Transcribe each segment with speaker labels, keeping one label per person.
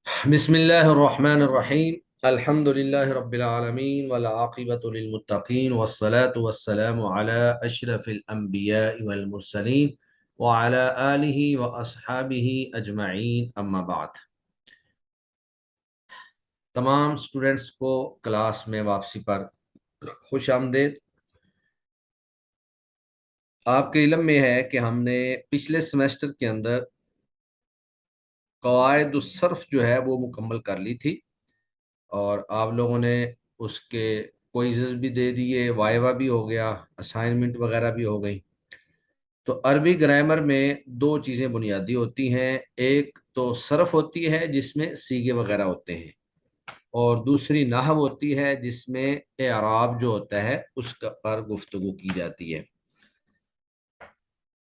Speaker 1: بسم اللہ الرحمن الرحیم الحمد للہ رب العالمین والعاقبۃ للمتقین والصلاة والسلام علی اشرف الانبیاء والمرسلین وعلی آلہ واصحابہ اجمعین اما بعد۔ تمام اسٹوڈنٹس کو کلاس میں واپسی پر خوش آمدید۔ آپ کے علم میں ہے کہ ہم نے پچھلے سمیسٹر کے اندر قواعد الصرف جو ہے وہ مکمل کر لی تھی، اور آپ لوگوں نے اس کے کوئزز بھی دے دیے، وائیوا بھی ہو گیا، اسائنمنٹ وغیرہ بھی ہو گئی۔ تو عربی گرامر میں دو چیزیں بنیادی ہوتی ہیں، ایک تو صرف ہوتی ہے جس میں صیغے وغیرہ ہوتے ہیں، اور دوسری نحو ہوتی ہے جس میں اعراب جو ہوتا ہے اس پر گفتگو کی جاتی ہے۔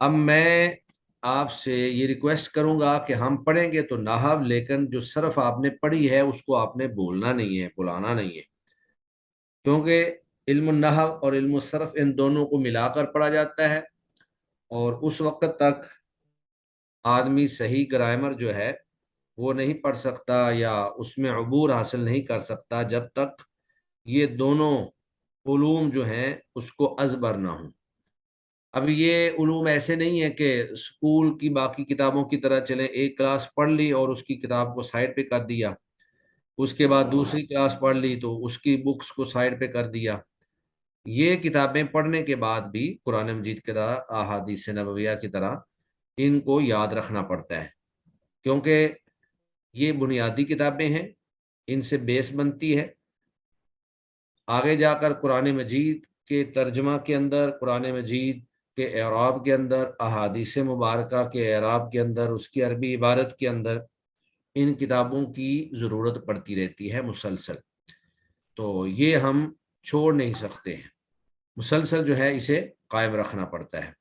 Speaker 1: اب میں آپ سے یہ ریکویسٹ کروں گا کہ ہم پڑھیں گے تو نحو، لیکن جو صرف آپ نے پڑھی ہے اس کو آپ نے بولنا نہیں ہے، بلانا نہیں ہے، کیونکہ علم النحو اور علم الصرف ان دونوں کو ملا کر پڑھا جاتا ہے، اور اس وقت تک آدمی صحیح گرامر جو ہے وہ نہیں پڑھ سکتا یا اس میں عبور حاصل نہیں کر سکتا جب تک یہ دونوں علوم جو ہیں اس کو ازبر نہ ہوں۔ اب یہ علوم ایسے نہیں ہے کہ اسکول کی باقی کتابوں کی طرح چلیں، ایک کلاس پڑھ لی اور اس کی کتاب کو سائڈ پہ کر دیا، اس کے بعد دوسری کلاس پڑھ لی تو اس کی بکس کو سائڈ پہ کر دیا۔ یہ کتابیں پڑھنے کے بعد بھی قرآن مجید کی طرح، احادیث نبویہ کی طرح ان کو یاد رکھنا پڑتا ہے، کیونکہ یہ بنیادی کتابیں ہیں، ان سے بیس بنتی ہے۔ آگے جا کر قرآن مجید کے ترجمہ کے اندر، قرآن مجید کے اعراب کے اندر، احادیث مبارکہ کے اعراب کے اندر، اس کی عربی عبارت کے اندر ان کتابوں کی ضرورت پڑتی رہتی ہے مسلسل، تو یہ ہم چھوڑ نہیں سکتے ہیں، مسلسل جو ہے اسے قائم رکھنا پڑتا ہے۔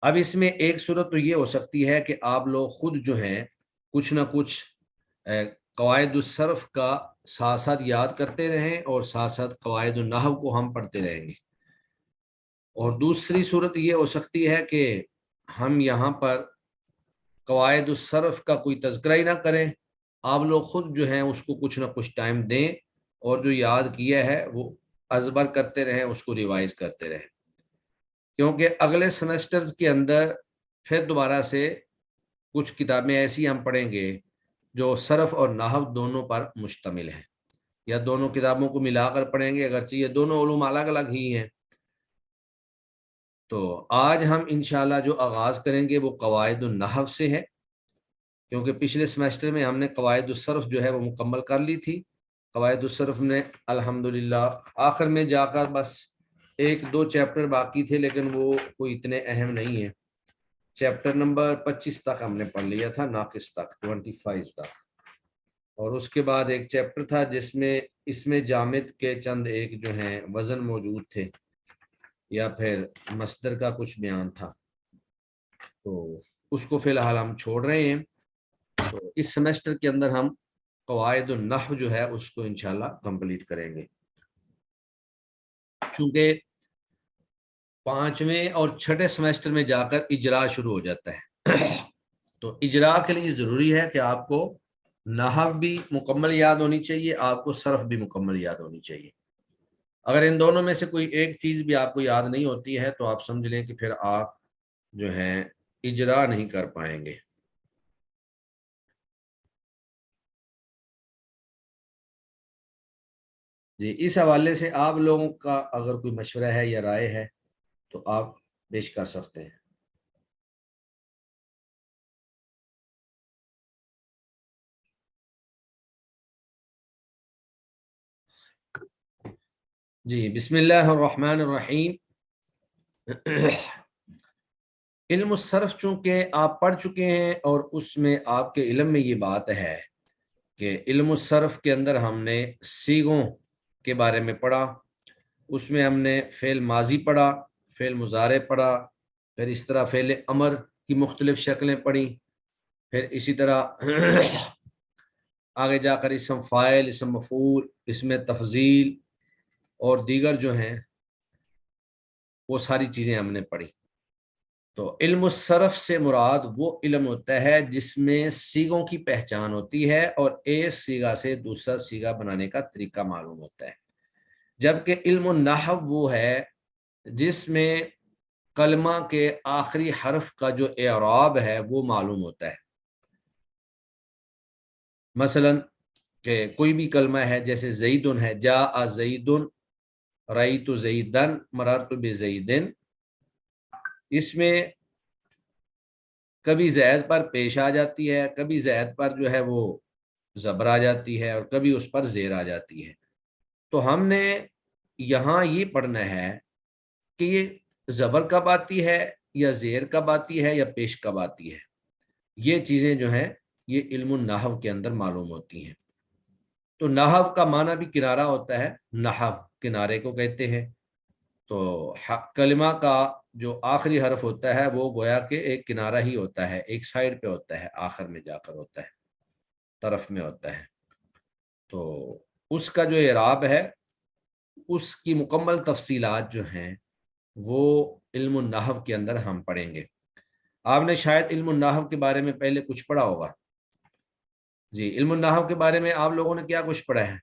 Speaker 1: اب اس میں ایک صورت تو یہ ہو سکتی ہے کہ آپ لوگ خود جو ہیں کچھ نہ کچھ قواعد الصرف کا ساتھ ساتھ یاد کرتے رہیں، اور ساتھ ساتھ قواعد النحو کو ہم پڑھتے رہیں گے، اور دوسری صورت یہ ہو سکتی ہے کہ ہم یہاں پر قواعد الصرف کا کوئی تذکرہ ہی نہ کریں، آپ لوگ خود جو ہیں اس کو کچھ نہ کچھ ٹائم دیں، اور جو یاد کیا ہے وہ ازبر کرتے رہیں، اس کو ریوائز کرتے رہیں، کیونکہ اگلے سمیسٹرز کے اندر پھر دوبارہ سے کچھ کتابیں ایسی ہم پڑھیں گے جو صرف اور نحو دونوں پر مشتمل ہیں، یا دونوں کتابوں کو ملا کر پڑھیں گے، اگرچہ یہ دونوں علوم الگ الگ ہی ہیں۔ تو آج ہم انشاءاللہ جو آغاز کریں گے وہ قواعد النحو سے ہے، کیونکہ پچھلے سمیسٹر میں ہم نے قواعد الصرف جو ہے وہ مکمل کر لی تھی۔ قواعد الصرف نے الحمدللہ آخر میں جا کر بس ایک دو چیپٹر باقی تھے، لیکن وہ کوئی اتنے اہم نہیں ہیں۔ چیپٹر نمبر 25 تک ہم نے پڑھ لیا تھا، ناقص تک 25 تک، اور اس کے بعد ایک چیپٹر تھا جس میں اس میں جامد کے چند ایک جو ہیں وزن موجود تھے، یا پھر مصدر کا کچھ بیان تھا، تو اس کو فی الحال ہم چھوڑ رہے ہیں۔ تو اس سمیسٹر کے اندر ہم قواعد النحو جو ہے اس کو انشاءاللہ کمپلیٹ کریں گے، چونکہ پانچویں اور چھٹے سمیسٹر میں جا کر اجرا شروع ہو جاتا ہے تو اجرا کے لیے ضروری ہے کہ آپ کو نحو بھی مکمل یاد ہونی چاہیے، آپ کو صرف بھی مکمل یاد ہونی چاہیے۔ اگر ان دونوں میں سے کوئی ایک چیز بھی آپ کو یاد نہیں ہوتی ہے تو آپ سمجھ لیں کہ پھر آپ جو ہیں اجرا نہیں کر پائیں گے۔ جی، اس حوالے سے آپ لوگوں کا اگر کوئی مشورہ ہے یا رائے ہے تو آپ پیش کر سکتے ہیں۔ جی، بسم اللہ الرحمن الرحیم۔ علم الصرف چونکہ آپ پڑھ چکے ہیں، اور اس میں آپ کے علم میں یہ بات ہے کہ علم الصرف کے اندر ہم نے صیغوں کے بارے میں پڑھا، اس میں ہم نے فعل ماضی پڑھا، فعل مضارع پڑھا، پھر اس طرح فعل امر کی مختلف شکلیں پڑھی، پھر اسی طرح آگے جا کر اسم فاعل، اسم مفعول، اسم تفضیل اور دیگر جو ہیں وہ ساری چیزیں ہم نے پڑھی۔ تو علم الصرف سے مراد وہ علم ہوتا ہے جس میں سیغوں کی پہچان ہوتی ہے اور ایک سیغہ سے دوسرا سیغہ بنانے کا طریقہ معلوم ہوتا ہے، جبکہ علم النحو وہ ہے جس میں کلمہ کے آخری حرف کا جو اعراب ہے وہ معلوم ہوتا ہے۔ مثلا کہ کوئی بھی کلمہ ہے جیسے زیدن ہے، جاء زیدن، رأیت زیدن، مررت بزیدن، اس میں کبھی زید پر پیش آ جاتی ہے، کبھی زید پر جو ہے وہ زبر آ جاتی ہے، اور کبھی اس پر زیر آ جاتی ہے۔ تو ہم نے یہاں یہ پڑھنا ہے کہ یہ زبر کب آتی ہے یا زیر کب آتی ہے یا پیش کب آتی ہے، یہ چیزیں جو ہیں یہ علم النحو کے اندر معلوم ہوتی ہیں۔ تو نحو کا معنی بھی کنارہ ہوتا ہے، نحو کنارے کو کہتے ہیں۔ تو کلمہ کا جو آخری حرف ہوتا ہے وہ گویا کہ ایک کنارہ ہی ہوتا ہے، ایک سائڈ پہ ہوتا ہے، آخر میں جا کر ہوتا ہے، طرف میں ہوتا ہے۔ تو اس کا جو اعراب ہے اس کی مکمل تفصیلات جو ہیں وہ علم النحو کے اندر ہم پڑھیں گے۔ آپ نے شاید علم النحو کے بارے میں پہلے کچھ پڑھا ہوگا۔ جی، علم النحو کے بارے میں آپ لوگوں نے کیا کچھ پڑھا ہے؟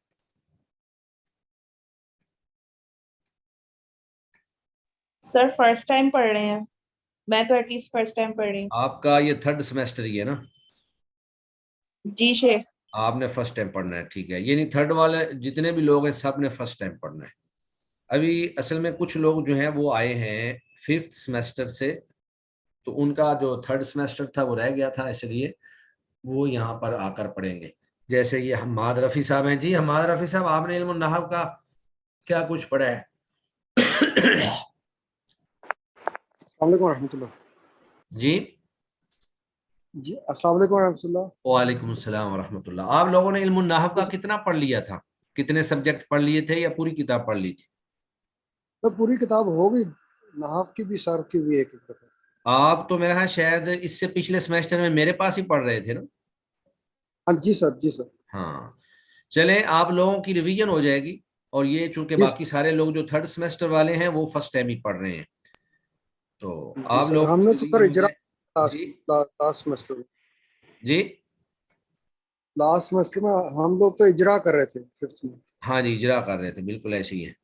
Speaker 2: سر فرسٹ ٹائم پڑھ رہے ہیں، میں تو ایٹ لیسٹ فرسٹ ٹائم پڑھ رہی ہوں۔
Speaker 1: آپ کا یہ تھرڈ سیمیسٹر ہی ہے نا؟
Speaker 2: جی شیخ۔
Speaker 1: آپ نے فرسٹ ٹائم پڑھنا ہے، ٹھیک ہے، یعنی تھرڈ والے جتنے بھی لوگ ہیں سب نے فرسٹ ٹائم پڑھنا ہے۔ ابھی اصل میں کچھ لوگ جو ہیں وہ آئے ہیں ففتھ سیمیسٹر سے، تو ان کا جو تھرڈ سیمیسٹر تھا وہ رہ گیا تھا، اس لیے وہ یہاں پر آ کر پڑھیں گے۔ جیسے یہ حماد رفیع صاحب ہیں۔ جی حماد رفیع صاحب، آپ نے علم النحو کا کیا کچھ پڑھا ہے؟
Speaker 3: السلام علیکم ورحمۃ اللہ۔
Speaker 1: جی
Speaker 3: جی السلام علیکم ورحمۃ اللہ۔
Speaker 1: وعلیکم السلام ورحمۃ اللہ۔ آپ لوگوں نے علم النحو کا کتنا پڑھ لیا تھا؟ کتنے سبجیکٹ پڑھ لیے تھے یا پوری کتاب پڑھ لی تھی؟
Speaker 3: تو پوری کتاب ہوگی، نحو کی بھی صرف کی بھی ایک دفعہ۔
Speaker 1: آپ تو میرا شاید اس سے پچھلے سیمیسٹر میں میرے پاس ہی پڑھ رہے تھے نا؟
Speaker 3: ہاں جی سر، جی سر۔
Speaker 1: ہاں، چلیں آپ لوگوں کی ریویژن ہو جائے گی، اور یہ چونکہ
Speaker 3: جی
Speaker 1: باقی سارے لوگ جو تھرڈ سیمیسٹر والے ہیں وہ فرسٹ ٹائم ہی پڑھ رہے ہیں، تو
Speaker 3: جی
Speaker 1: آپ
Speaker 3: سر،
Speaker 1: لوگوں
Speaker 3: ہم
Speaker 1: کی
Speaker 3: نے تو سر
Speaker 1: ریویژن
Speaker 3: اجرا
Speaker 1: میں جی
Speaker 3: لاسٹ سیمسٹر میں،
Speaker 1: جی
Speaker 3: لاسٹ سیمسٹر میں ہم لوگ تو اجرا کر رہے تھے ففتھ میں۔
Speaker 1: ہاں جی، اجرا کر رہے تھے، بالکل ایسے ہی ہے۔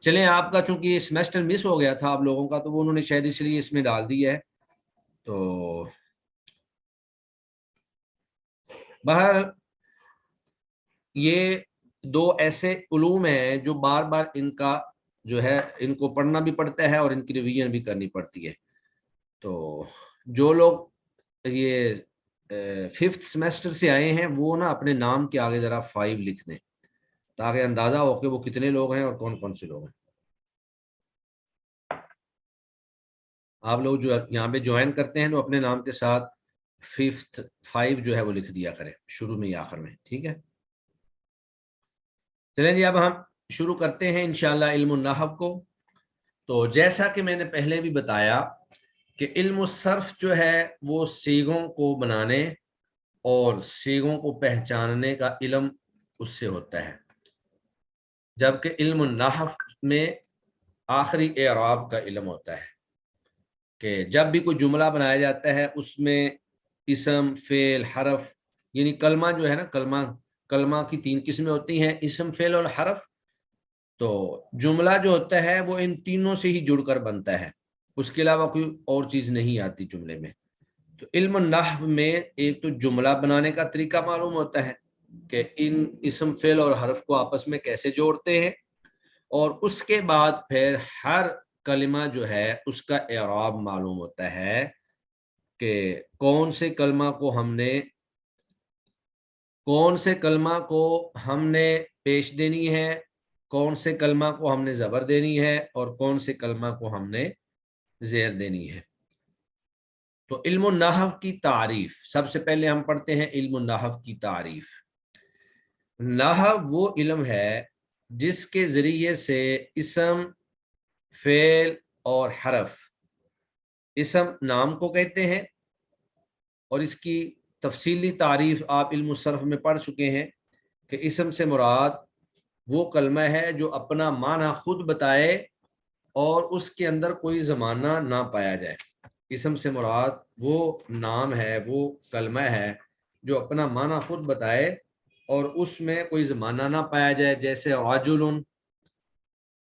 Speaker 1: چلیں، آپ کا چونکہ یہ سیمیسٹر مس ہو گیا تھا آپ لوگوں کا، تو وہ انہوں نے شاید اس لیے اس میں ڈال دیا ہے۔ تو بہر یہ دو ایسے علوم ہیں جو بار بار ان کا جو ہے ان کو پڑھنا بھی پڑتا ہے اور ان کی ریویژن بھی کرنی پڑتی ہے۔ تو جو لوگ یہ ففتھ سیمیسٹر سے آئے ہیں وہ نا اپنے نام کے آگے ذرا 5 لکھ دیں، تاکہ اندازہ ہو کہ وہ کتنے لوگ ہیں اور کون کون سے لوگ ہیں۔ آپ لوگ جو یہاں پہ جوائن کرتے ہیں تو اپنے نام کے ساتھ ففتھ 5 جو ہے وہ لکھ دیا کریں، شروع میں یا آخر میں، ٹھیک ہے؟ چلیں جی، اب ہم شروع کرتے ہیں انشاءاللہ علم النحو کو۔ تو جیسا کہ میں نے پہلے بھی بتایا کہ علم الصرف جو ہے وہ صیغوں کو بنانے اور صیغوں کو پہچاننے کا علم اس سے ہوتا ہے، جبکہ علم النحو میں آخری اعراب کا علم ہوتا ہے کہ جب بھی کوئی جملہ بنایا جاتا ہے اس میں اسم، فعل، حرف، یعنی کلمہ جو ہے نا، کلمہ کی 3 قسمیں ہوتی ہیں، اسم، فعل اور حرف۔ تو جملہ جو ہوتا ہے وہ ان تینوں سے ہی جڑ کر بنتا ہے، اس کے علاوہ کوئی اور چیز نہیں آتی جملے میں۔ تو علم النحو میں ایک تو جملہ بنانے کا طریقہ معلوم ہوتا ہے کہ ان اسم، فعل اور حرف کو آپس میں کیسے جوڑتے ہیں، اور اس کے بعد پھر ہر کلمہ جو ہے اس کا اعراب معلوم ہوتا ہے کہ کون سے کلمہ کو ہم نے پیش دینی ہے، کون سے کلمہ کو ہم نے زبر دینی ہے، اور کون سے کلمہ کو ہم نے زیر دینی ہے۔ تو علم النحو کی تعریف سب سے پہلے ہم پڑھتے ہیں، علم النحو کی تعریف۔ نحو وہ علم ہے جس کے ذریعے سے اسم، فعل اور حرف، اسم نام کو کہتے ہیں، اور اس کی تفصیلی تعریف آپ علم الصرف میں پڑھ چکے ہیں کہ اسم سے مراد وہ کلمہ ہے جو اپنا معنی خود بتائے اور اس کے اندر کوئی زمانہ نہ پایا جائے. اسم سے مراد وہ نام ہے، وہ کلمہ ہے جو اپنا معنی خود بتائے اور اس میں کوئی زمانہ نہ پایا جائے، جیسے رجل،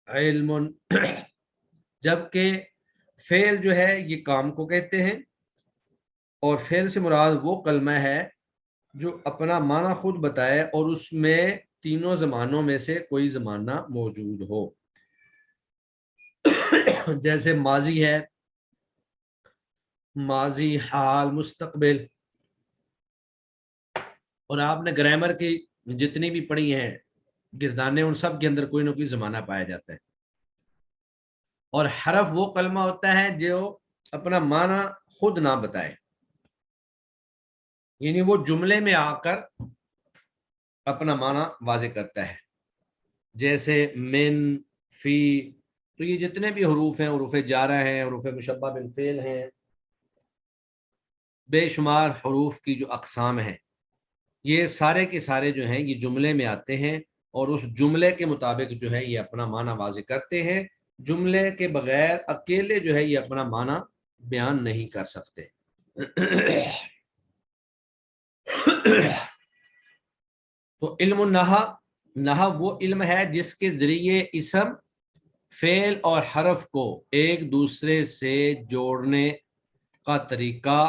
Speaker 1: علم. جبکہ فعل جو ہے یہ کام کو کہتے ہیں، اور فعل سے مراد وہ کلمہ ہے جو اپنا معنی خود بتائے اور اس میں تینوں زمانوں میں سے کوئی زمانہ موجود ہو. جیسے ماضی ہے، ماضی، حال، مستقبل. اور آپ نے گرامر کی جتنی بھی پڑھی ہیں گردانے، ان سب کے اندر کوئی نہ کوئی زمانہ پایا جاتا ہے. اور حرف وہ کلمہ ہوتا ہے جو اپنا معنی خود نہ بتائے، یعنی وہ جملے میں آ کر اپنا معنی واضح کرتا ہے. جیسے من، فی. تو یہ جتنے بھی حروف ہیں، حروف جارہ ہیں، حروف مشبہ بالفعل ہیں، بے شمار حروف کی جو اقسام ہیں، یہ سارے کے سارے جو ہیں یہ جملے میں آتے ہیں اور اس جملے کے مطابق جو ہے یہ اپنا معنی واضح کرتے ہیں. جملے کے بغیر اکیلے جو ہے یہ اپنا معنی بیان نہیں کر سکتے. تو علم النحو وہ علم ہے جس کے ذریعے اسم، فعل اور حرف کو ایک دوسرے سے جوڑنے کا طریقہ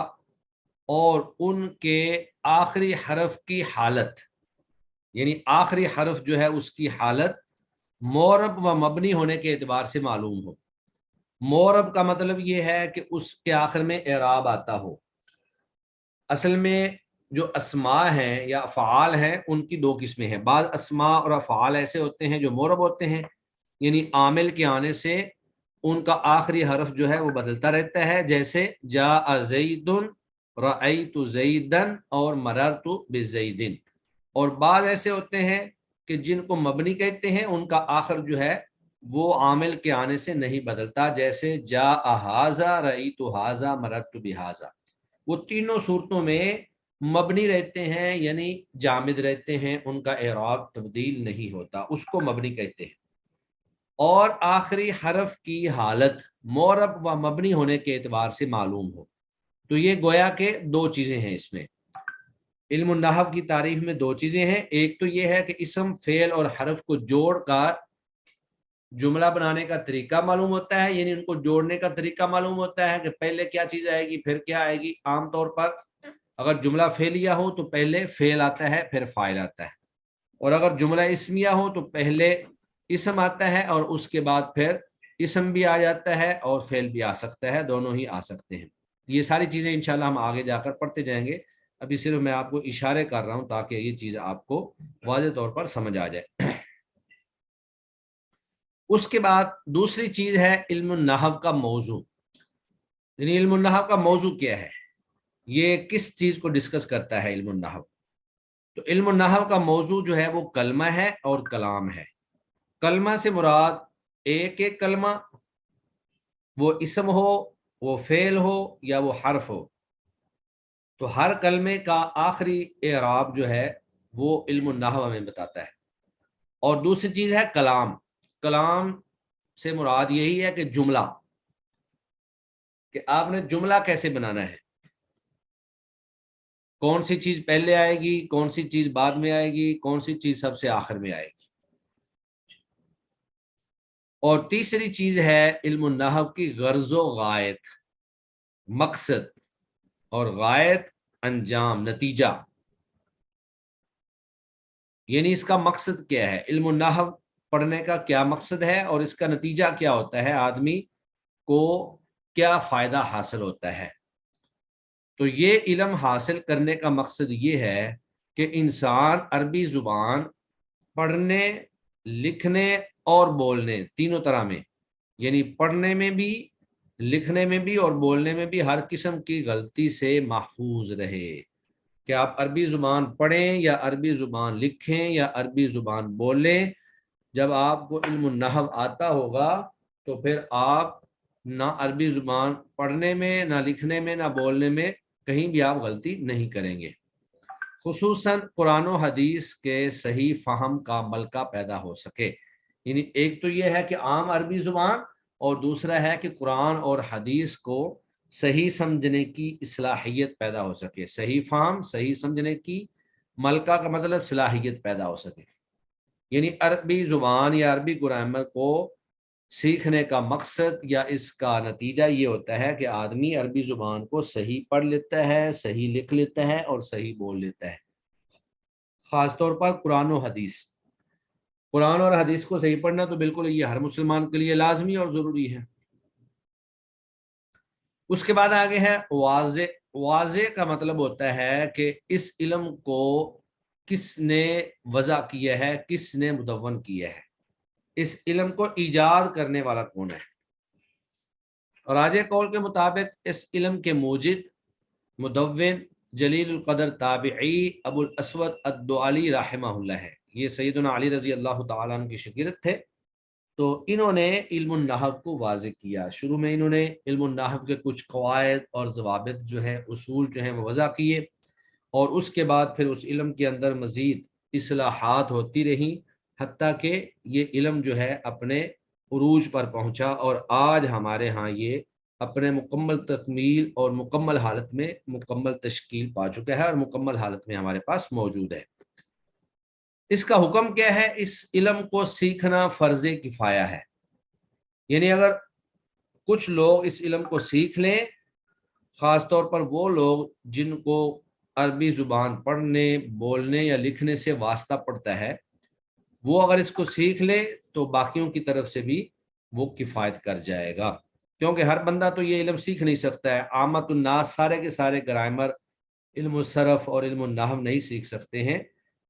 Speaker 1: اور ان کے آخری حرف کی حالت، یعنی آخری حرف جو ہے اس کی حالت معرب و مبنی ہونے کے اعتبار سے معلوم ہو. معرب کا مطلب یہ ہے کہ اس کے آخر میں اعراب آتا ہو. اصل میں جو اسماء ہیں یا افعال ہیں ان کی دو قسمیں ہیں. بعض اسماء اور افعال ایسے ہوتے ہیں جو معرب ہوتے ہیں، یعنی عامل کے آنے سے ان کا آخری حرف جو ہے وہ بدلتا رہتا ہے، جیسے جاء زید، رأیت زیدا اور مررت بزید. اور بعض ایسے ہوتے ہیں کہ جن کو مبنی کہتے ہیں، ان کا آخر جو ہے وہ عامل کے آنے سے نہیں بدلتا، جیسے جاء ھذا، رأیت ھذا، مررت بھذا. وہ تینوں صورتوں میں مبنی رہتے ہیں، یعنی جامد رہتے ہیں، ان کا اعراب تبدیل نہیں ہوتا، اس کو مبنی کہتے ہیں. اور آخری حرف کی حالت معرب و مبنی ہونے کے اعتبار سے معلوم ہو. تو یہ گویا کہ دو چیزیں ہیں اس میں. علم النحو کی تعریف میں دو چیزیں ہیں. ایک تو یہ ہے کہ اسم، فعل اور حرف کو جوڑ کر جملہ بنانے کا طریقہ معلوم ہوتا ہے، یعنی ان کو جوڑنے کا طریقہ معلوم ہوتا ہے کہ پہلے کیا چیز آئے گی پھر کیا آئے گی. عام طور پر اگر جملہ فعلیہ ہو تو پہلے فعل آتا ہے پھر فاعل آتا ہے، اور اگر جملہ اسمیہ ہو تو پہلے اسم آتا ہے اور اس کے بعد پھر اسم بھی آ جاتا ہے اور فعل بھی آ سکتا ہے، دونوں ہی آ سکتے ہیں. یہ ساری چیزیں انشاءاللہ ہم آگے جا کر پڑھتے جائیں گے. ابھی صرف میں آپ کو اشارے کر رہا ہوں تاکہ یہ چیز آپ کو واضح طور پر سمجھ آ جائے. اس کے بعد دوسری چیز ہے علم النحو کا موضوع. یعنی علم النحو کا موضوع کیا ہے، یہ کس چیز کو ڈسکس کرتا ہے علم النحو. تو علم النحو کا موضوع جو ہے وہ کلمہ ہے اور کلام ہے. کلمہ سے مراد ایک ایک کلمہ، وہ اسم ہو، وہ فعل ہو یا وہ حرف ہو، تو ہر کلمے کا آخری اعراب جو ہے وہ علم النحو ہمیں بتاتا ہے. اور دوسری چیز ہے کلام. کلام سے مراد یہی ہے کہ جملہ، کہ آپ نے جملہ کیسے بنانا ہے، کون سی چیز پہلے آئے گی، کون سی چیز بعد میں آئے گی، کون سی چیز سب سے آخر میں آئے گی. اور تیسری چیز ہے علم النحو کی غرض و غایت، مقصد اور غایت انجام، نتیجہ. یعنی اس کا مقصد کیا ہے، علم النحو پڑھنے کا کیا مقصد ہے اور اس کا نتیجہ کیا ہوتا ہے، آدمی کو کیا فائدہ حاصل ہوتا ہے. تو یہ علم حاصل کرنے کا مقصد یہ ہے کہ انسان عربی زبان پڑھنے، لکھنے اور بولنے تینوں طرح میں، یعنی پڑھنے میں بھی، لکھنے میں بھی اور بولنے میں بھی ہر قسم کی غلطی سے محفوظ رہے. کہ آپ عربی زبان پڑھیں یا عربی زبان لکھیں یا عربی زبان بولیں، جب آپ کو علم النحو آتا ہوگا تو پھر آپ نہ عربی زبان پڑھنے میں، نہ لکھنے میں، نہ بولنے میں کہیں بھی آپ غلطی نہیں کریں گے. خصوصاً قرآن و حدیث کے صحیح فہم کا ملکہ پیدا ہو سکے. یعنی ایک تو یہ ہے کہ عام عربی زبان، اور دوسرا ہے کہ قرآن اور حدیث کو صحیح سمجھنے کی صلاحیت پیدا ہو سکے، صحیح فہم، صحیح سمجھنے کی، ملکہ کا مطلب صلاحیت پیدا ہو سکے۔ یعنی عربی زبان یا عربی گرامر کو سیکھنے کا مقصد یا اس کا نتیجہ یہ ہوتا ہے کہ آدمی عربی زبان کو صحیح پڑھ لیتا ہے، صحیح لکھ لیتا ہے اور صحیح بول لیتا ہے، خاص طور پر قرآن و حدیث۔ قرآن اور حدیث کو صحیح پڑھنا تو بالکل یہ ہر مسلمان کے لیے لازمی اور ضروری ہے۔ اس کے بعد آگے ہے واضح۔ واضح کا مطلب ہوتا ہے کہ اس علم کو کس نے وضع کیا ہے، کس نے مدون کیا ہے، اس علم کو ایجاد کرنے والا کون ہے۔ اور راجح قول کے مطابق اس علم کے موجد، مدون، جلیل القدر تابعی ابو الاسود الدؤلی رحمہ اللہ ہے۔ یہ سیدنا علی رضی اللہ تعالیٰ عنہ کے شاگرد تھے، تو انہوں نے علم النحو کو واضح کیا۔ شروع میں انہوں نے علم النحو کے کچھ قواعد اور ضوابط جو ہے، اصول جو ہیں وہ وضع کیے، اور اس کے بعد پھر اس علم کے اندر مزید اصلاحات ہوتی رہیں، حتیٰ کہ یہ علم جو ہے اپنے عروج پر پہنچا، اور آج ہمارے ہاں یہ اپنے مکمل تکمیل اور مکمل حالت میں مکمل تشکیل پا چکا ہے اور مکمل حالت میں ہمارے پاس موجود ہے۔ اس کا حکم کیا ہے؟ اس علم کو سیکھنا فرض کفایہ ہے، یعنی اگر کچھ لوگ اس علم کو سیکھ لیں، خاص طور پر وہ لوگ جن کو عربی زبان پڑھنے، بولنے یا لکھنے سے واسطہ پڑتا ہے، وہ اگر اس کو سیکھ لے تو باقیوں کی طرف سے بھی وہ کفایت کر جائے گا، کیونکہ ہر بندہ تو یہ علم سیکھ نہیں سکتا ہے۔ عامت الناس سارے کے سارے گرامر، علم الصرف اور علم النحو نہیں سیکھ سکتے ہیں،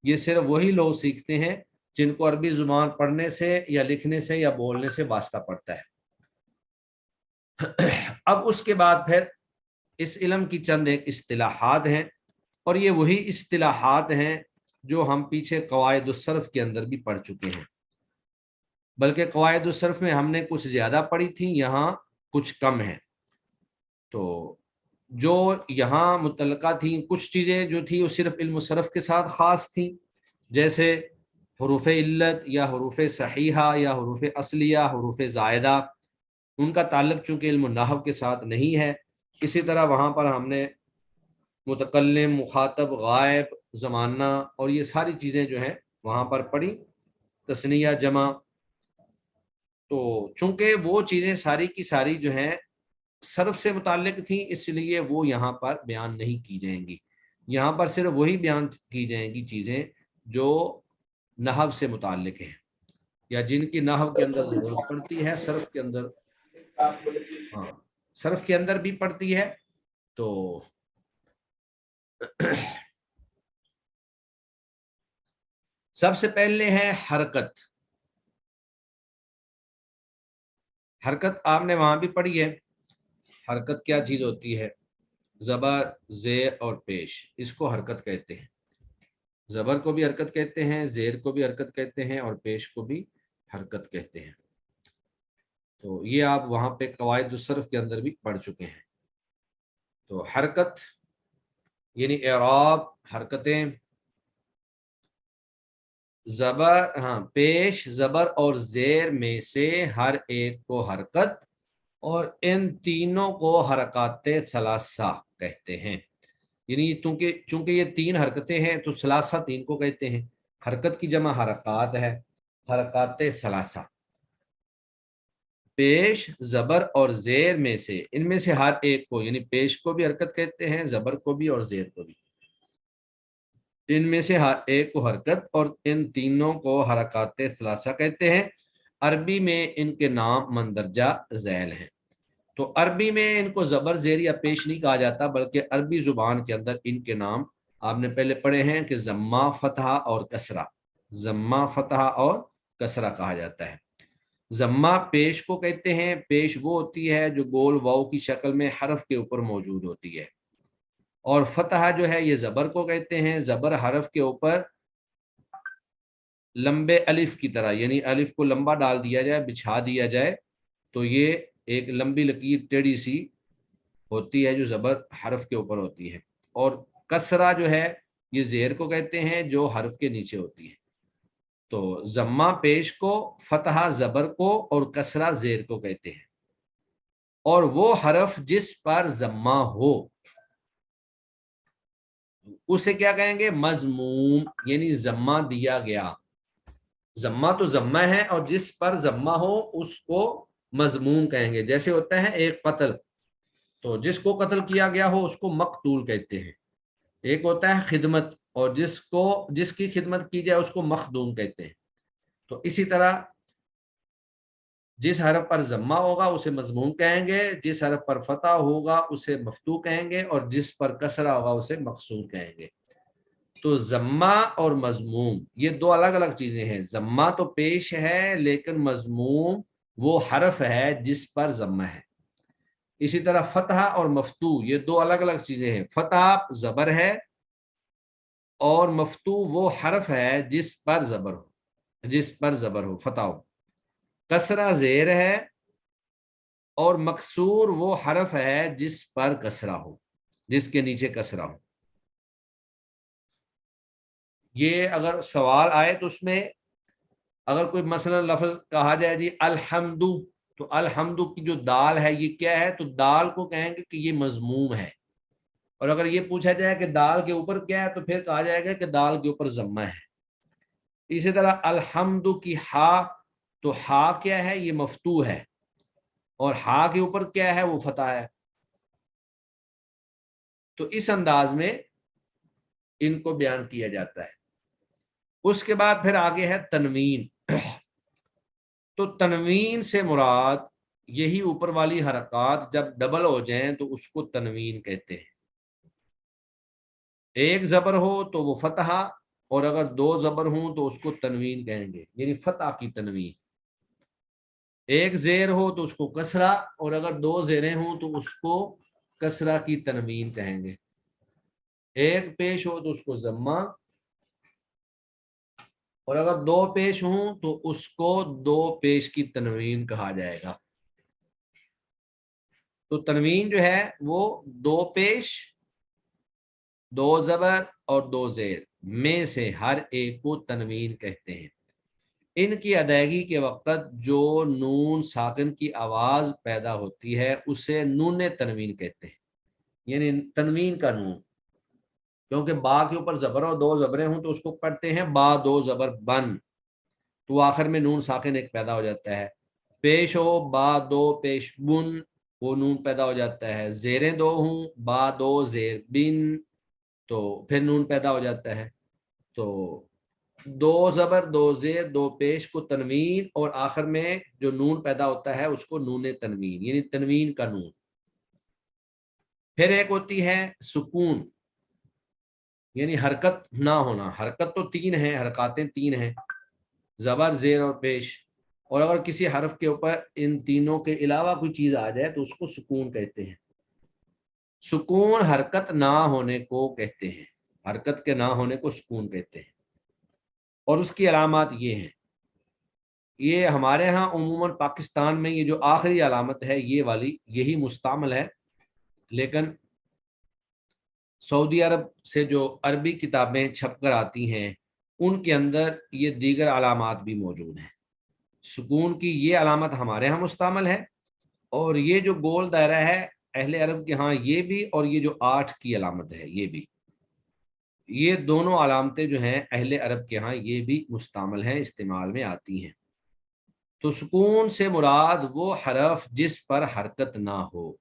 Speaker 1: یہ صرف وہی لوگ سیکھتے ہیں جن کو عربی زبان پڑھنے سے یا لکھنے سے یا بولنے سے واسطہ پڑتا ہے۔ اب اس کے بعد پھر اس علم کی چند ایک اصطلاحات ہیں، اور یہ وہی اصطلاحات ہیں جو ہم پیچھے قواعد الصرف کے اندر بھی پڑھ چکے ہیں، بلکہ قواعد الصرف میں ہم نے کچھ زیادہ پڑھی تھیں، یہاں کچھ کم ہیں۔ تو جو یہاں متعلقہ تھیں، کچھ چیزیں جو تھیں وہ صرف علم صرف کے ساتھ خاص تھیں، جیسے حروف علت یا حروف صحیحہ یا حروف اصلیہ، حروف زائدہ، ان کا تعلق چونکہ علم النحو کے ساتھ نہیں ہے۔ اسی طرح وہاں پر ہم نے متکلم، مخاطب، غائب، زمانہ اور یہ ساری چیزیں جو ہیں وہاں پر پڑھی، تثنیہ، جمع۔ تو چونکہ وہ چیزیں ساری کی ساری جو ہیں صرف سے متعلق تھیں، اس لیے وہ یہاں پر بیان نہیں کی جائیں گی، یہاں پر صرف وہی بیان کی جائیں گی چیزیں جو نحو سے متعلق ہیں یا جن کی نحو کے اندر ضرورت پڑتی ہے، صرف کے اندر، ہاں صرف کے اندر بھی پڑتی ہے۔ تو سب سے پہلے ہے حرکت۔ حرکت آپ نے وہاں بھی پڑھی ہے، حرکت کیا چیز ہوتی ہے؟ زبر، زیر اور پیش، اس کو حرکت کہتے ہیں۔ زبر کو بھی حرکت کہتے ہیں، زیر کو بھی حرکت کہتے ہیں، اور پیش کو بھی حرکت کہتے ہیں۔ تو یہ آپ وہاں پہ قواعد الصرف کے اندر بھی پڑھ چکے ہیں۔ تو حرکت یعنی اعراب، حرکتیں، زبر، پیش، زبر اور زیر میں سے ہر ایک کو حرکت، اور ان تینوں کو حرکات ثلاثہ کہتے ہیں۔ یعنی چونکہ یہ تین حرکتیں ہیں تو ثلاثہ تین کو کہتے ہیں۔ حرکت کی جمع حرکات ہے، حرکات ثلاثہ۔ پیش، زبر اور زیر میں سے، ان میں سے ہر ایک کو، یعنی پیش کو بھی حرکت کہتے ہیں، زبر کو بھی اور زیر کو بھی، ان میں سے ہر ایک کو حرکت، اور ان تینوں کو حرکات ثلاثہ کہتے ہیں۔ عربی میں ان کے نام مندرجہ ذیل ہیں۔ تو عربی میں ان کو زبر، زیر یا پیش نہیں کہا جاتا، بلکہ عربی زبان کے اندر ان کے نام آپ نے پہلے پڑھے ہیں کہ ضمہ، فتحہ اور کسرہ، ضمہ، فتحہ اور کسرہ کہا جاتا ہے۔ ضمہ پیش کو کہتے ہیں، پیش وہ ہوتی ہے جو گول واو کی شکل میں حرف کے اوپر موجود ہوتی ہے، اور فتحہ جو ہے یہ زبر کو کہتے ہیں، زبر حرف کے اوپر لمبے الف کی طرح، یعنی الف کو لمبا ڈال دیا جائے، بچھا دیا جائے تو یہ ایک لمبی لکیر ٹیڑھی سی ہوتی ہے جو زبر حرف کے اوپر ہوتی ہے، اور کسرہ جو ہے یہ زیر کو کہتے ہیں جو حرف کے نیچے ہوتی ہے۔ تو ضمہ پیش کو، فتحہ زبر کو اور کسرہ زیر کو کہتے ہیں۔ اور وہ حرف جس پر ضمہ ہو اسے کیا کہیں گے؟ مضموم، یعنی ضمہ دیا گیا. ضمہ تو ضمہ ہے، اور جس پر ضمہ ہو اس کو مضموم کہیں گے. جیسے ہوتا ہے ایک قتل، تو جس کو قتل کیا گیا ہو اس کو مقتول کہتے ہیں. ایک ہوتا ہے خدمت، اور جس کی خدمت کی جائے اس کو مخدوم کہتے ہیں. تو اسی طرح جس حرف پر ضمہ ہوگا اسے مضموم کہیں گے، جس حرف پر فتح ہوگا اسے مفتوح کہیں گے، اور جس پر کسرہ ہوگا اسے مقصور کہیں گے. تو ضمہ اور مضموم یہ دو الگ الگ چیزیں ہیں. ضمہ تو پیش ہے، لیکن مضموم وہ حرف ہے جس پر ضمہ ہے. اسی طرح فتح اور مفتوح یہ دو الگ الگ چیزیں ہیں. فتح زبر ہے، اور مفتوح وہ حرف ہے جس پر زبر ہو فتح ہو. کسرہ زیر ہے، اور مکسور وہ حرف ہے جس پر کسرہ ہو، جس کے نیچے کسرہ ہو. یہ اگر سوال آئے تو اس میں اگر کوئی مثلا لفظ کہا جائے جی الحمد، تو الحمد کی جو دال ہے یہ کیا ہے؟ تو دال کو کہیں گے کہ یہ مضموم ہے. اور اگر یہ پوچھا جائے کہ دال کے اوپر کیا ہے، تو پھر کہا جائے گا کہ دال کے اوپر ضمہ ہے. اسی طرح الحمد کی ہا، تو ہا کیا ہے؟ یہ مفتوح ہے، اور ہا کے اوپر کیا ہے؟ وہ فتح ہے. تو اس انداز میں ان کو بیان کیا جاتا ہے. اس کے بعد پھر آگے ہے تنوین. تو تنوین سے مراد یہی اوپر والی حرکات جب ڈبل ہو جائیں تو اس کو تنوین کہتے ہیں. ایک زبر ہو تو وہ فتح، اور اگر دو زبر ہوں تو اس کو تنوین کہیں گے، یعنی فتح کی تنوین. ایک زیر ہو تو اس کو کسرہ، اور اگر دو زیریں ہوں تو اس کو کسرہ کی تنوین کہیں گے. ایک پیش ہو تو اس کو ضمہ، اور اگر دو پیش ہوں تو اس کو دو پیش کی تنوین کہا جائے گا. تو تنوین جو ہے وہ دو پیش، دو زبر اور دو زیر میں سے ہر ایک کو تنوین کہتے ہیں. ان کی ادائیگی کے وقت جو نون ساکن کی آواز پیدا ہوتی ہے اسے نون تنوین کہتے ہیں، یعنی تنوین کا نون. کیونکہ با کے اوپر زبر اور دو زبریں ہوں تو اس کو پڑھتے ہیں با دو زبر بن، تو آخر میں نون ساکن ایک پیدا ہو جاتا ہے. پیش ہو با دو پیش بن، وہ نون پیدا ہو جاتا ہے. زیریں دو ہوں با دو زیر بن، تو پھر نون پیدا ہو جاتا ہے. تو دو زبر دو زیر دو پیش کو تنوین، اور آخر میں جو نون پیدا ہوتا ہے اس کو نون تنوین، یعنی تنوین کا نون. پھر ایک ہوتی ہے سکون، یعنی حرکت نہ ہونا. حرکت تو تین ہیں، حرکاتیں تین ہیں، زبر زیر اور پیش. اور اگر کسی حرف کے اوپر ان تینوں کے علاوہ کوئی چیز آ جائے تو اس کو سکون کہتے ہیں. سکون حرکت نہ ہونے کو کہتے ہیں، حرکت کے نہ ہونے کو سکون کہتے ہیں. اور اس کی علامات یہ ہیں. یہ ہمارے ہاں عموماً پاکستان میں یہ جو آخری علامت ہے یہ والی یہی مستعمل ہے، لیکن سعودی عرب سے جو عربی کتابیں چھپ کر آتی ہیں ان کے اندر یہ دیگر علامات بھی موجود ہیں. سکون کی یہ علامت ہمارے ہاں مستعمل ہے، اور یہ جو گول دائرہ ہے اہل عرب کے ہاں یہ بھی، اور یہ جو 8 کی علامت ہے یہ بھی. یہ دونوں علامتیں جو ہیں اہل عرب کے ہاں یہ بھی مستعمل ہیں، استعمال میں آتی ہیں. تو سکون سے مراد وہ حرف جس پر حرکت نہ ہو.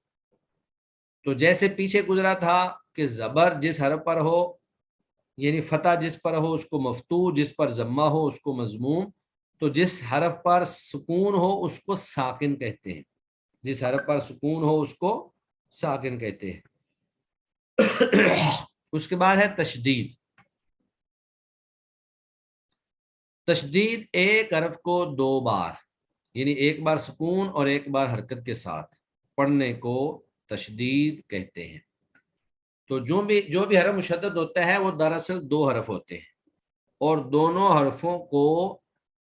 Speaker 1: تو جیسے پیچھے گزرا تھا کہ زبر جس حرف پر ہو، یعنی فتح جس پر ہو اس کو مفتوح، جس پر ضمہ ہو اس کو مضموم. تو جس حرف پر سکون ہو اس کو ساکن کہتے ہیں، جس حرف پر سکون ہو اس کو ساکن کہتے ہیں. اس کے بعد ہے تشدید. تشدید ایک حرف کو دو بار، یعنی ایک بار سکون اور ایک بار حرکت کے ساتھ پڑھنے کو تشدید کہتے ہیں. تو جو بھی حرف مشدد ہوتا ہے وہ دراصل دو حرف ہوتے ہیں، اور دونوں حرفوں کو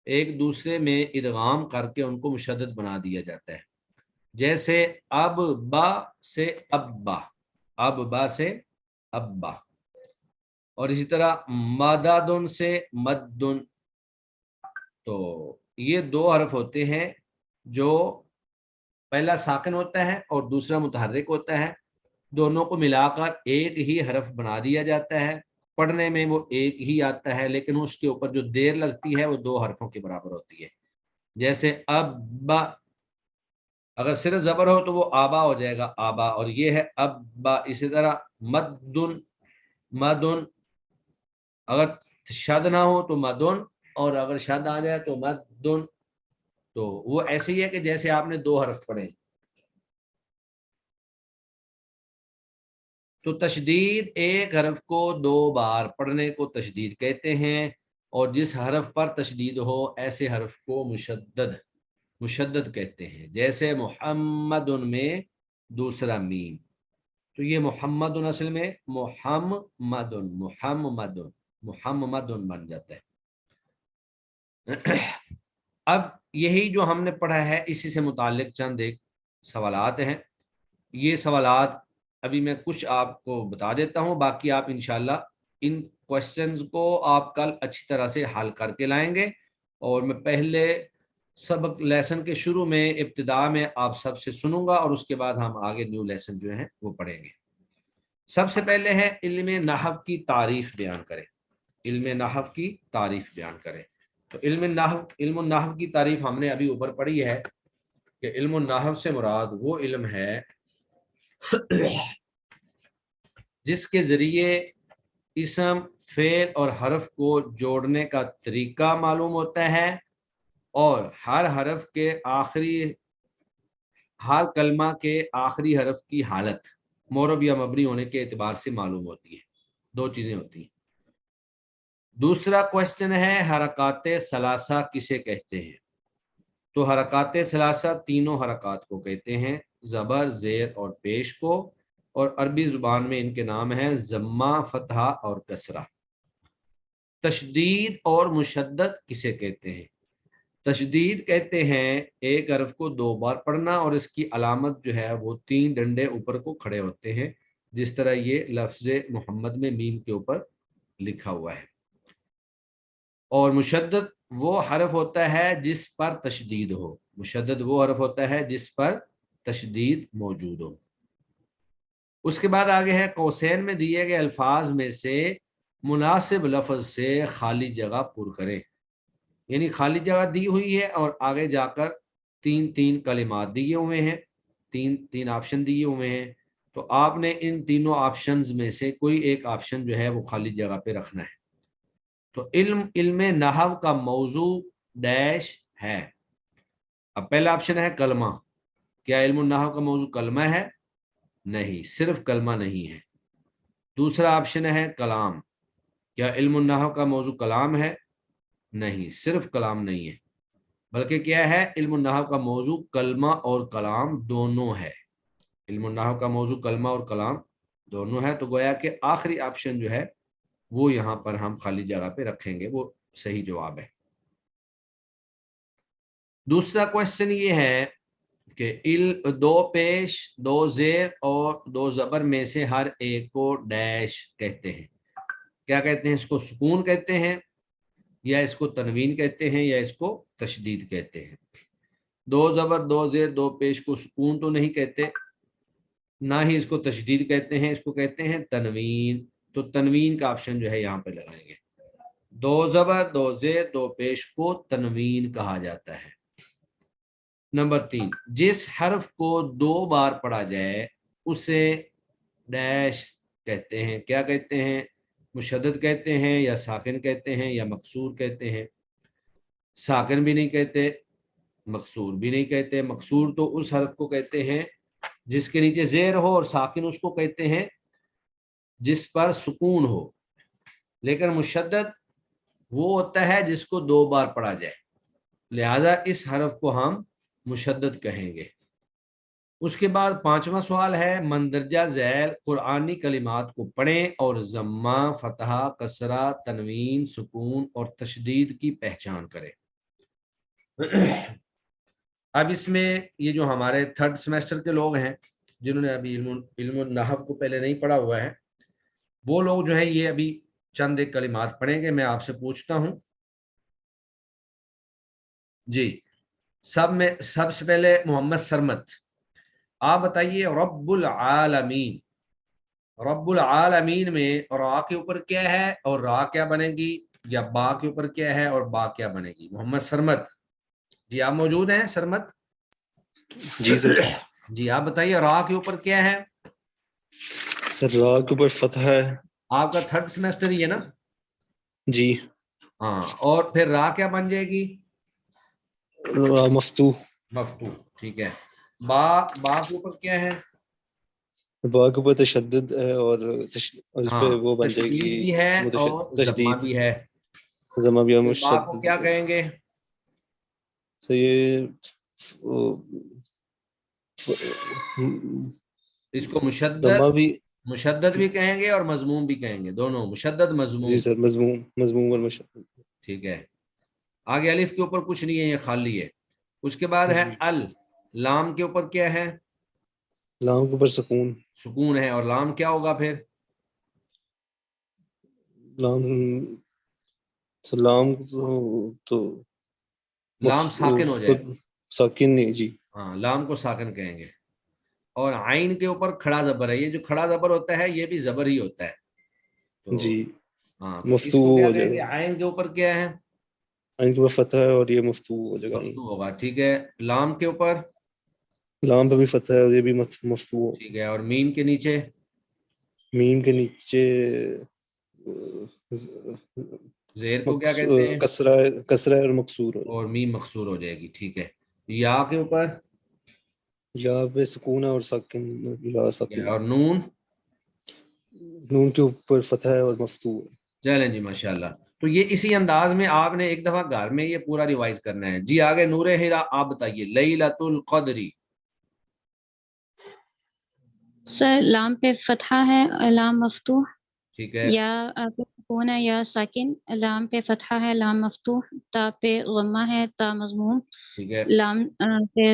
Speaker 1: ایک دوسرے میں ادغام کر کے ان کو مشدد بنا دیا جاتا ہے. جیسے اب با سے ابا، اب با سے ابا. اور اسی طرح مددن سے مدن. تو یہ دو حرف ہوتے ہیں جو پہلا ساکن ہوتا ہے اور دوسرا متحرک ہوتا ہے، دونوں کو ملا کر ایک ہی حرف بنا دیا جاتا ہے، پڑھنے میں وہ ایک ہی آتا ہے، لیکن اس کے اوپر جو دیر لگتی ہے وہ 2 حرفوں کے برابر ہوتی ہے۔ جیسے اب، اگر صرف زبر ہو تو وہ آبا ہو جائے گا، آبا، اور یہ ہے ابا۔ اسی طرح مدن، مدن، اگر شد نہ ہو تو مدن، اور اگر شد آ جائے تو مدن۔ تو وہ ایسے ہی ہے کہ جیسے آپ نے 2 حرف پڑھے۔ تو تشدید ایک حرف کو 2 بار پڑھنے کو تشدید کہتے ہیں، اور جس حرف پر تشدید ہو ایسے حرف کو مشدد کہتے ہیں، جیسے محمد میں دوسرا میم، تو یہ محمد اصل میں محمد بن جاتا ہے۔ اب یہی جو ہم نے پڑھا ہے اسی سے متعلق چند ایک سوالات ہیں۔ یہ سوالات ابھی میں کچھ آپ کو بتا دیتا ہوں، باقی آپ انشاءاللہ ان کوشچنز کو آپ کل اچھی طرح سے حل کر کے لائیں گے، اور میں پہلے سبق لیسن کے شروع میں ابتدا میں آپ سب سے سنوں گا، اور اس کے بعد ہم آگے نیو لیسن جو ہیں وہ پڑھیں گے۔ سب سے پہلے ہے علم نحو کی تعریف بیان کریں۔ علم نحو کی تعریف بیان کریں۔ تو علم النحو کی تعریف ہم نے ابھی اوپر پڑھی ہے کہ علم النحو سے مراد وہ علم ہے جس کے ذریعے اسم، فعل اور حرف کو جوڑنے کا طریقہ معلوم ہوتا ہے، اور ہر حرف کے ہر کلمہ کے آخری حرف کی حالت معرب یا مبنی ہونے کے اعتبار سے معلوم ہوتی ہے۔ 2 چیزیں ہوتی ہیں۔ دوسرا کوشچن ہے حرکات ثلاثہ کسے کہتے ہیں؟ تو حرکات ثلاثہ تینوں حرکات کو کہتے ہیں، زبر، زیر اور پیش کو، اور عربی زبان میں ان کے نام ہیں ضمہ، فتحہ اور کسرہ۔ تشدید اور مشدد کسے کہتے ہیں؟ تشدید کہتے ہیں ایک حرف کو 2 بار پڑھنا، اور اس کی علامت جو ہے وہ 3 ڈنڈے اوپر کو کھڑے ہوتے ہیں، جس طرح یہ لفظ محمد میں میم کے اوپر لکھا ہوا ہے۔ اور مشدد وہ حرف ہوتا ہے جس پر تشدید ہو، مشدد وہ حرف ہوتا ہے جس پر تشدید موجود ہو۔ اس کے بعد آگے ہے قوسین میں دیے گئے الفاظ میں سے مناسب لفظ سے خالی جگہ پر کریں۔ یعنی خالی جگہ دی ہوئی ہے اور آگے جا کر 3 کلمات دیے ہوئے ہیں، 3 آپشن دیے ہوئے ہیں، تو آپ نے ان تینوں آپشنز میں سے کوئی ایک آپشن جو ہے وہ خالی جگہ پہ رکھنا ہے۔ تو علم نحو کا موضوع ڈیش ہے۔ اب پہلا آپشن ہے کلمہ۔ کیا علم النحو کا موضوع کلمہ ہے؟ نہیں، صرف کلمہ نہیں ہے۔ دوسرا آپشن ہے کلام۔ کیا علم النحو کا موضوع کلام ہے؟ نہیں، صرف کلام نہیں ہے، بلکہ کیا ہے، علم النحو کا موضوع کلمہ اور کلام دونوں ہے۔ علم النحو کا موضوع کلمہ اور کلام دونوں ہے، تو گویا کہ آخری آپشن جو ہے وہ یہاں پر ہم خالی جگہ پہ رکھیں گے، وہ صحیح جواب ہے۔ دوسرا کوشچن یہ ہے کہ 2 پیش، 2 زیر اور 2 زبر میں سے ہر ایک کو ڈیش کہتے ہیں۔ کیا کہتے ہیں؟ اس کو سکون کہتے ہیں، یا اس کو تنوین کہتے ہیں، یا اس کو تشدید کہتے ہیں۔ 2 زبر، 2 زیر، 2 پیش کو سکون تو نہیں کہتے، نہ ہی اس کو تشدید کہتے ہیں، اس کو کہتے ہیں تنوین۔ تو تنوین کا آپشن جو ہے یہاں پہ لگائیں گے۔ 2 زبر، 2 زیر، 2 پیش کو تنوین کہا جاتا ہے۔ نمبر 3، جس حرف کو 2 بار پڑھا جائے اسے ڈیش کہتے ہیں۔ کیا کہتے ہیں؟ مشدد کہتے ہیں، یا ساکن کہتے ہیں، یا مکسور کہتے ہیں۔ ساکن بھی نہیں کہتے، مکسور بھی نہیں کہتے۔ مکسور تو اس حرف کو کہتے ہیں جس کے نیچے زیر ہو، اور ساکن اس کو کہتے ہیں جس پر سکون ہو، لیکن مشدد وہ ہوتا ہے جس کو 2 بار پڑھا جائے، لہذا اس حرف کو ہم مشدد کہیں گے۔ اس کے بعد 5واں سوال ہے مندرجہ ذیل قرآنی کلمات کو پڑھیں اور ضمہ، فتحہ، کسرہ، تنوین، سکون اور تشدید کی پہچان کریں۔ اب اس میں یہ جو ہمارے 3rd سیمیسٹر کے لوگ ہیں جنہوں نے ابھی علم النحو کو پہلے نہیں پڑھا ہوا ہے، وہ لوگ جو ہیں یہ ابھی چند ایک کلمات پڑھیں گے۔ میں آپ سے پوچھتا ہوں جی، سب سے پہلے محمد سرمد، آپ بتائیے رب العالمین، رب العالمین میں را کے اوپر کیا ہے اور را کیا بنے گی، یا با کے اوپر کیا ہے اور با کیا بنے گی؟ محمد سرمد جی آپ موجود ہیں؟ سرمد
Speaker 4: جی سر.
Speaker 1: جی آپ بتائیے را کے اوپر کیا ہے؟
Speaker 4: سر را کے اوپر فتح ہے.
Speaker 1: آپ کا 3rd سیمسٹر ہی ہے نا؟
Speaker 4: جی.
Speaker 1: ہاں، اور پھر را کیا بن جائے گی؟
Speaker 4: را مفتوح.
Speaker 1: مفتوح، ٹھیک ہے. با کے اوپر کیا ہے؟
Speaker 4: با کے اوپر تشدد ہے اور اس
Speaker 1: ہاں،
Speaker 4: پہ وہ بن جائے
Speaker 1: تشدید
Speaker 4: گی
Speaker 1: بھی ہے اور ضمہ
Speaker 4: تشدید.
Speaker 1: بھی ہے.
Speaker 4: زمہ بھی
Speaker 1: تو با کو
Speaker 4: مشدد.
Speaker 1: کیا کہیں گے؟
Speaker 4: تو یہ
Speaker 1: اس کو
Speaker 4: دمہ بھی.
Speaker 1: مشدد بھی کہیں گے اور مضموم بھی کہیں گے، دونوں مشدد
Speaker 4: جی
Speaker 1: مضموم.
Speaker 4: سر، مضموم اور مشدد.
Speaker 1: ٹھیک ہے. آگے الف کے اوپر کچھ نہیں ہے، یہ خالی ہے. اس کے بعد ہے
Speaker 4: جی.
Speaker 1: لام کے اوپر کیا ہے؟
Speaker 4: لام کے اوپر سکون.
Speaker 1: سکون ہے، اور لام کیا ہوگا پھر؟
Speaker 4: لام تو
Speaker 1: لام ساکن ہو جائے.
Speaker 4: ساکن نہیں جی.
Speaker 1: ہاں، لام کو ساکن کہیں گے. اور عین کے اوپر کھڑا زبر ہے، یہ جو کھڑا زبر ہوتا ہے یہ بھی زبر ہی ہوتا ہے. تو
Speaker 4: جی.
Speaker 1: ہاں، تو اس کو
Speaker 4: مفتوح
Speaker 1: کیا
Speaker 4: ہو
Speaker 1: کہیں
Speaker 4: جائے
Speaker 1: گے؟
Speaker 4: گا.
Speaker 1: عین کے اوپر کیا ہے؟
Speaker 4: عین کے اوپر فتح ہے اور یہ مفتوح ہو جائے گا.
Speaker 1: مفتوح ہوگا، ٹھیک ہے. لام کے اوپر؟
Speaker 4: لام پہ بھی فتح ہے اور یہ بھی مفتوح ہو.
Speaker 1: ٹھیک ہے. اور میم کے نیچے؟
Speaker 4: میم کے نیچے
Speaker 1: زیر کو کیا کہتے ہیں؟
Speaker 4: کسرہ اور مکسور.
Speaker 1: اور میم مکسور ہو جائے گی، ٹھیک ہے. یا کے اوپر؟
Speaker 4: یا پہ سکون ہے اور ساکن. یا ساکن.
Speaker 1: اور نون؟
Speaker 4: نون کے اوپر فتح ہے اور مفتوح ہے.
Speaker 1: چلیں جی، ماشاءاللہ. تو یہ اسی انداز میں آپ نے ایک دفعہ گھر میں یہ پورا ریوائز کرنا ہے. جی آگے نور ہیرا، آپ بتائیے لیلۃ القدری.
Speaker 5: سر لام پہ فتحہ ہے، لام مفتوح.
Speaker 1: ٹھیک ہے.
Speaker 5: یا پہ سکون ہے، یا ساکن. لام پہ فتحہ ہے، لام مفتوح. تا پہ غمہ ہے، تا مضموم.
Speaker 1: ٹھیک ہے.
Speaker 5: لام پہ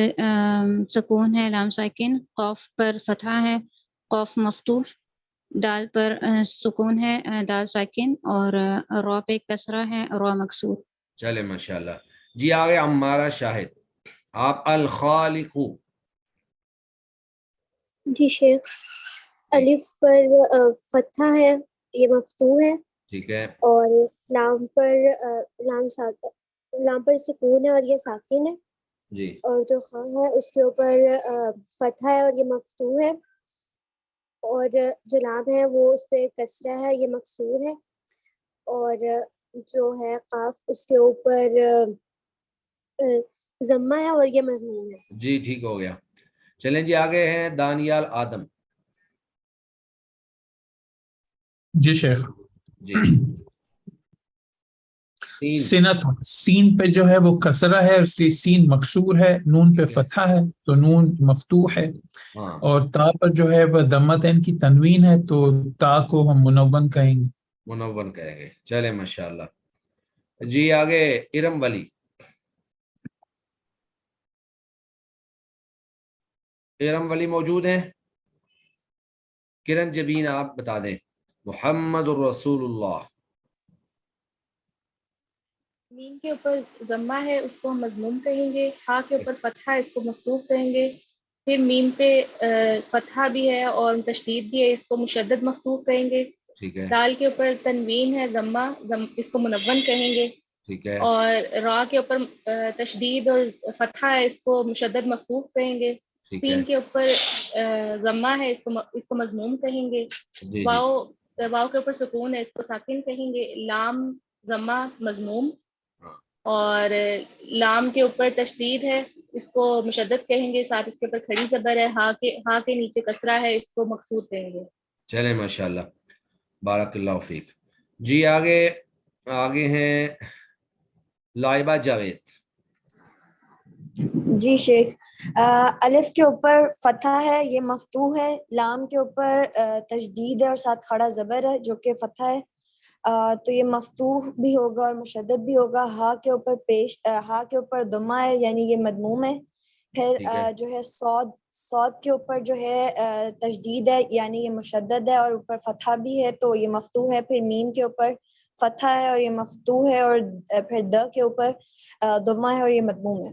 Speaker 5: سکون ہے، لام ساکن. قاف پر فتحہ ہے، قاف مفتوح. دال پر سکون ہے، دال ساکن. اور را پہ کسرہ ہے، را مکسور.
Speaker 1: چلے ماشاءاللہ. جی آگے عمارہ شاہد، آپ الخالق.
Speaker 6: جی شیخ. الف پر فتحہ ہے، یہ مفتوح ہے.
Speaker 1: ٹھیک ہے.
Speaker 6: اور لام پر لام پر سکون ہے اور یہ ساکن ہے.
Speaker 1: جی.
Speaker 6: اور جو خاء ہے اس کے اوپر فتحہ ہے اور یہ مفتوح ہے. اور جو لام ہے وہ اس پہ کسرہ ہے، یہ مکسور ہے. اور جو ہے قاف اس کے اوپر ضمہ ہے اور یہ مضموم ہے.
Speaker 1: جی ٹھیک ہو گیا. چلیں جی آگے ہیں دانیال آدم.
Speaker 7: جی شیخ.
Speaker 1: جی.
Speaker 7: سین پہ جو ہے وہ کسرہ ہے، اس لیے سین مکسور ہے. نون پہ فتحہ ہے تو نون مفتوح ہے.
Speaker 1: ہاں.
Speaker 7: اور تا پر جو ہے وہ ضمتین کی تنوین ہے تو تا کو ہم منون کہیں گے.
Speaker 1: منون کہیں گے. چلے ماشاءاللہ. جی آگے ارم ولی. ارم ولی موجود ہیں؟ کرن جبین آپ بتا دیں. محمد الرسول اللہ.
Speaker 2: میم کے اوپر ضمہ ہے، اس کو ہم مضموم کہیں گے. ہا کے اوپر فتحہ ہے، اس کو مفتوح کہیں گے. پھر میم پہ فتحہ بھی ہے اور تشدید بھی ہے، اس کو مشدد مفتوح کہیں گے.
Speaker 1: ٹھیک ہے.
Speaker 2: دال کے اوپر تنوین ہے، ضمہ، اس کو منون کہیں گے.
Speaker 1: ٹھیک ہے.
Speaker 2: اور را کے اوپر تشدید اور فتحہ ہے، اس کو مشدد مفتوح کہیں گے.
Speaker 1: ٹھیک ہے.
Speaker 2: سین کے اوپر ضمہ ہے، اس کو مضموم کہیں گے.
Speaker 1: جی. جی.
Speaker 2: واو کے اوپر سکون ہے، اس کو ساکن کہیں گے. لام ضمہ مضموم. اور لام کے اوپر تشدید ہے، اس کو مشدد کہیں گے. ساتھ اس کے اوپر کھڑی زبر ہے. ہا کے نیچے کسرہ ہے، اس کو مقصور کہیں گے.
Speaker 1: چلیں ماشاءاللہ، بارک اللہ فیک. جی آگے ہیں لائبہ جاوید.
Speaker 8: جی شیخ. الف کے اوپر فتحہ ہے، یہ مفتوح ہے. لام کے اوپر تشدید ہے اور ساتھ کھڑا زبر ہے جو کہ فتحہ ہے. تو یہ مفتوح بھی ہوگا اور مشدد بھی ہوگا. ہا کے اوپر ضمہ ہے، یعنی یہ مضموم ہے. پھر جو ہے صاد کے اوپر جو ہے تشدید ہے، یعنی یہ مشدد ہے اور اوپر فتحہ بھی ہے تو یہ مفتوح ہے. پھر میم کے اوپر فتحہ ہے اور یہ مفتوح ہے. اور پھر د کے اوپر ضمہ ہے اور یہ مضموم ہے.